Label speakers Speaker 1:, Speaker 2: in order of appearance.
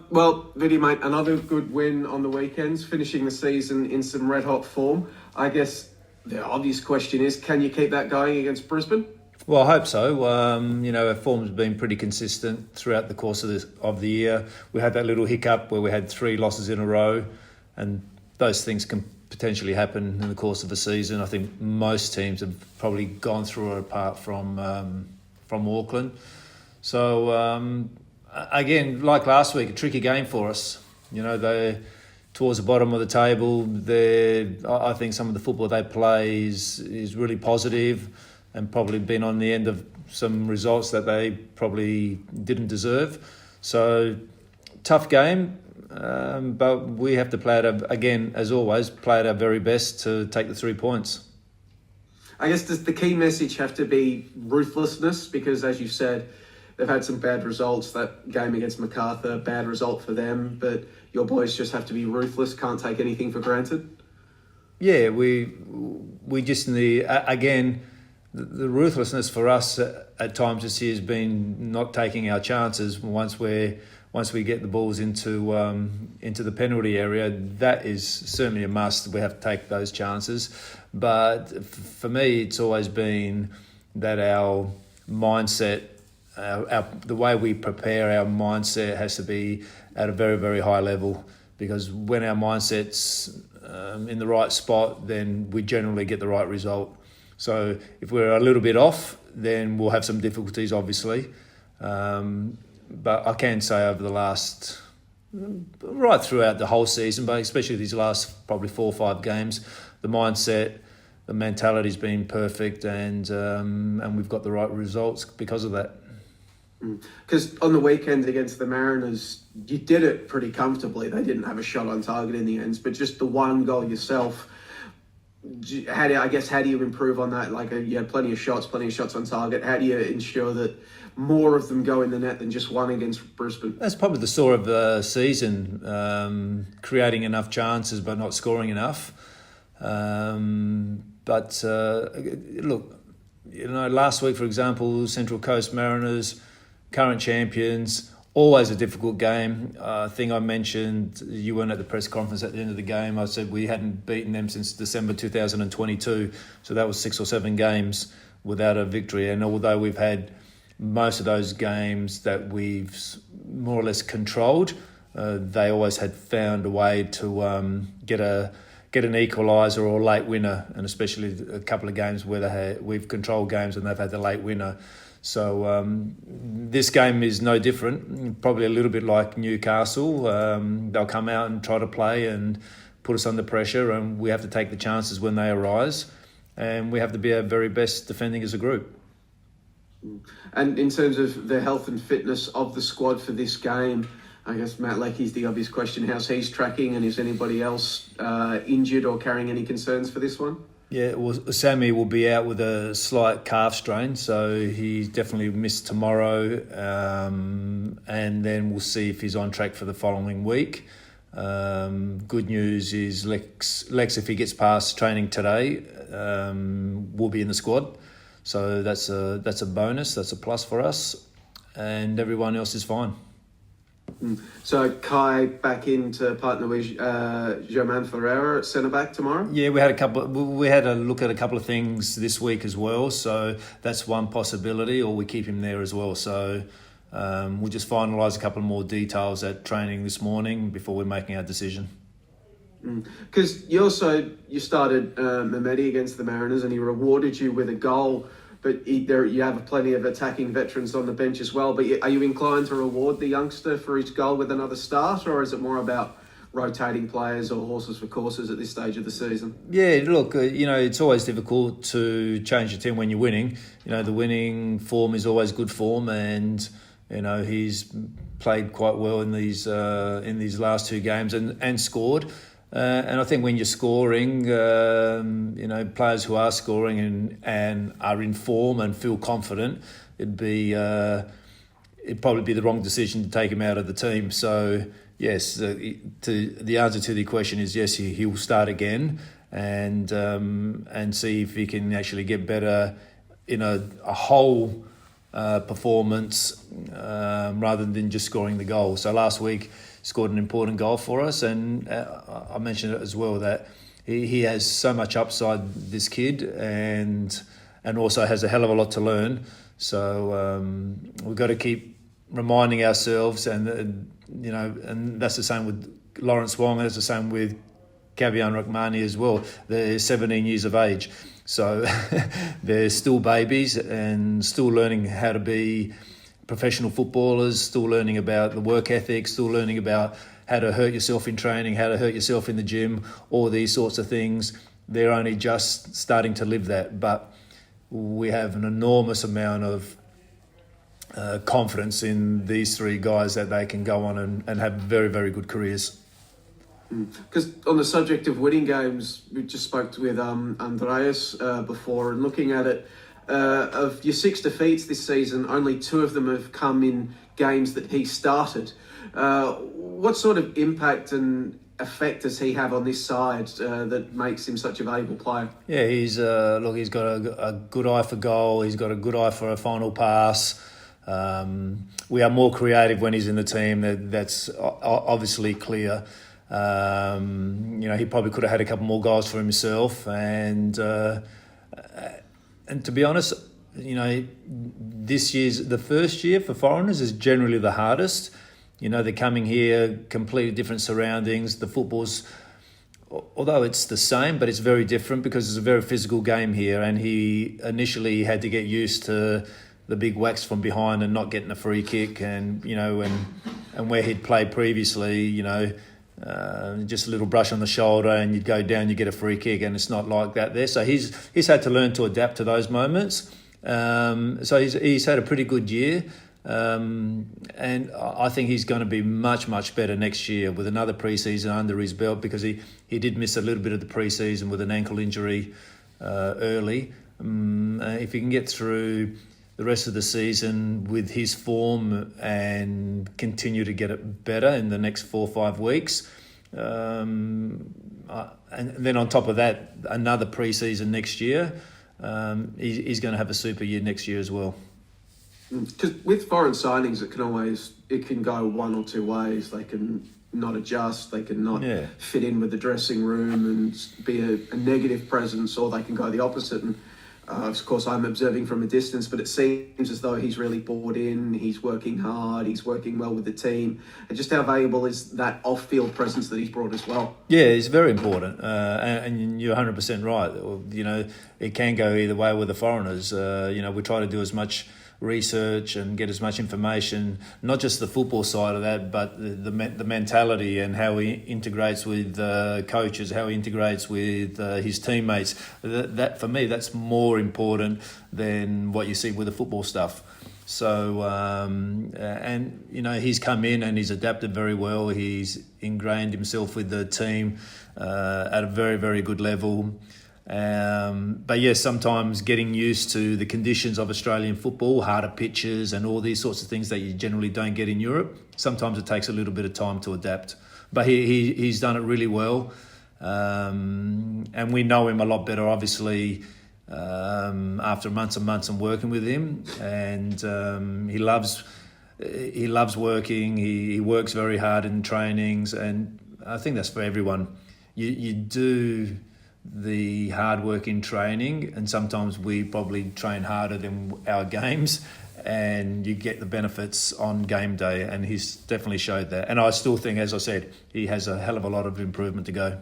Speaker 1: Well, Viddy, mate, another good win on the weekends, finishing the season in some red-hot form. I guess the obvious question is, can you keep that going against Brisbane?
Speaker 2: Well, I hope so. Our form's been pretty consistent throughout the course of the year. We had that little hiccup where we had 3 losses in a row, and those things can potentially happen in the course of a season. I think most teams have probably gone through it apart from Auckland. So, again, like last week, a tricky game for us. They're towards the bottom of the table. I think some of the football they play is really positive, and probably been on the end of some results that they probably didn't deserve. So, tough game, but we have to play it, again, as always, play at our very best to take the 3 points.
Speaker 1: I guess does the key message have to be ruthlessness? Because, as you said, they've had some bad results. That game against Macarthur, bad result for them. But your boys just have to be ruthless, can't take anything for granted?
Speaker 2: Yeah, we just need, again, the ruthlessness for us at times this year has been not taking our chances once we get the balls into the penalty area. That is certainly a must. We have to take those chances. But for me, it's always been that our mindset, the way we prepare, our mindset has to be at a very, very high level, because when our mindset's in the right spot, then we generally get the right result. So if we're a little bit off, then we'll have some difficulties, obviously. But I can say over the last, right throughout the whole season, but especially these last probably 4 or 5 games, the mindset, the mentality's been perfect, and we've got the right results because of that.
Speaker 1: Because on the weekend against the Mariners, you did it pretty comfortably. They didn't have a shot on target in the end, but just the one goal yourself. How do you improve on that? Like, you had plenty of shots on target. How do you ensure that more of them go in the net than just one against Brisbane?
Speaker 2: That's probably the story of the season, creating enough chances but not scoring enough. But look, last week, for example, Central Coast Mariners, current champions, always a difficult game. I think I mentioned, you weren't at the press conference at the end of the game, I said we hadn't beaten them since December 2022. So that was 6 or 7 games without a victory. And although we've had most of those games that we've more or less controlled, they always had found a way to get an equaliser or a late winner, and especially a couple of games where we've controlled games and they've had the late winner. So this game is no different, probably a little bit like Newcastle. They'll come out and try to play and put us under pressure, and we have to take the chances when they arise, and we have to be our very best defending as a group.
Speaker 1: And in terms of the health and fitness of the squad for this game, I guess Matt Leckie's the obvious question. How's he tracking, and is anybody else injured or carrying any concerns for this one?
Speaker 2: Yeah, well, Sammy will be out with a slight calf strain, so he's definitely missed tomorrow, and then we'll see if he's on track for the following week. Good news is Lex, if he gets past training today, will be in the squad. So that's a bonus, that's a plus for us, and everyone else is fine.
Speaker 1: So Kai back in to partner with Germain Ferreira at centre back tomorrow.
Speaker 2: Yeah, we had a look at a couple of things this week as well. So that's one possibility, or we keep him there as well. So we'll just finalise a couple more details at training this morning before we're making our decision.
Speaker 1: Because you started Mehmeti against the Mariners, and he rewarded you with a goal. But you have plenty of attacking veterans on the bench as well. But are you inclined to reward the youngster for his goal with another start, or is it more about rotating players or horses for courses at this stage of the season?
Speaker 2: Yeah, look, it's always difficult to change your team when you're winning. The winning form is always good form, and he's played quite well in these last 2 games and scored. And I think when you're scoring, players who are scoring and are in form and feel confident, it'd probably be the wrong decision to take him out of the team. So yes, the answer to the question is yes, he will start again and see if he can actually get better in a whole performance rather than just scoring the goal. So last week, scored an important goal for us. And I mentioned it as well that he has so much upside, this kid, and also has a hell of a lot to learn. So we've got to keep reminding ourselves, and that's the same with Lawrence Wong, and that's the same with Kavian Rahmani as well. They're 17 years of age, so they're still babies and still learning how to be professional footballers, still learning about the work ethic, still learning about how to hurt yourself in training, how to hurt yourself in the gym, all these sorts of things. They're only just starting to live that, but we have an enormous amount of confidence in these three guys that they can go on and have very, very good careers.
Speaker 1: Because on the subject of winning games, we just spoke with Andreas before, and looking at it, of your 6 defeats this season, only 2 of them have come in games that he started. What sort of impact and effect does he have on this side that makes him such a valuable player?
Speaker 2: Yeah, he's got a good eye for goal. He's got a good eye for a final pass. We are more creative when he's in the team. That's obviously clear. He probably could have had a couple more goals for himself, and to be honest, this year's the first year for foreigners is generally the hardest. They're coming here, completely different surroundings. The football's, although it's the same, but it's very different because it's a very physical game here. And he initially had to get used to the big whacks from behind and not getting a free kick, and where he'd played previously, just a little brush on the shoulder and you'd go down, you get a free kick, and it's not like that there. So he's had to learn to adapt to those moments. So he's had a pretty good year. And I think he's going to be much, much better next year with another pre-season under his belt, because he did miss a little bit of the pre-season with an ankle injury early. If he can get through the rest of the season with his form and continue to get it better in the next 4 or 5 weeks, and then on top of that, another pre-season next year, he's going to have a super year next year as well.
Speaker 1: Because with foreign signings, it can go one or two ways. They can not adjust, they can not fit in with the dressing room and be a negative presence, or they can go the opposite. And of course, I'm observing from a distance, but it seems as though he's really bought in, he's working hard, he's working well with the team. And just how valuable is that off-field presence that he's brought as well?
Speaker 2: Yeah, it's very important. And you're 100% right. It can go either way with the foreigners. We try to do as much research and get as much information, not just the football side of that, but the mentality and how he integrates with coaches, how he integrates with his teammates. That for me, that's more important than what you see with the football stuff. So he's come in and he's adapted very well. He's ingrained himself with the team at a very, very good level. But yes, sometimes getting used to the conditions of Australian football, harder pitches and all these sorts of things that you generally don't get in Europe, sometimes it takes a little bit of time to adapt. But he's done it really well, and we know him a lot better, obviously, after months and months of working with him. And he loves working. He works very hard in trainings, and I think that's for everyone. You do the hard work in training, and sometimes we probably train harder than our games, and you get the benefits on game day, and he's definitely showed that. And I still think, as I said, he has a hell of a lot of improvement to go.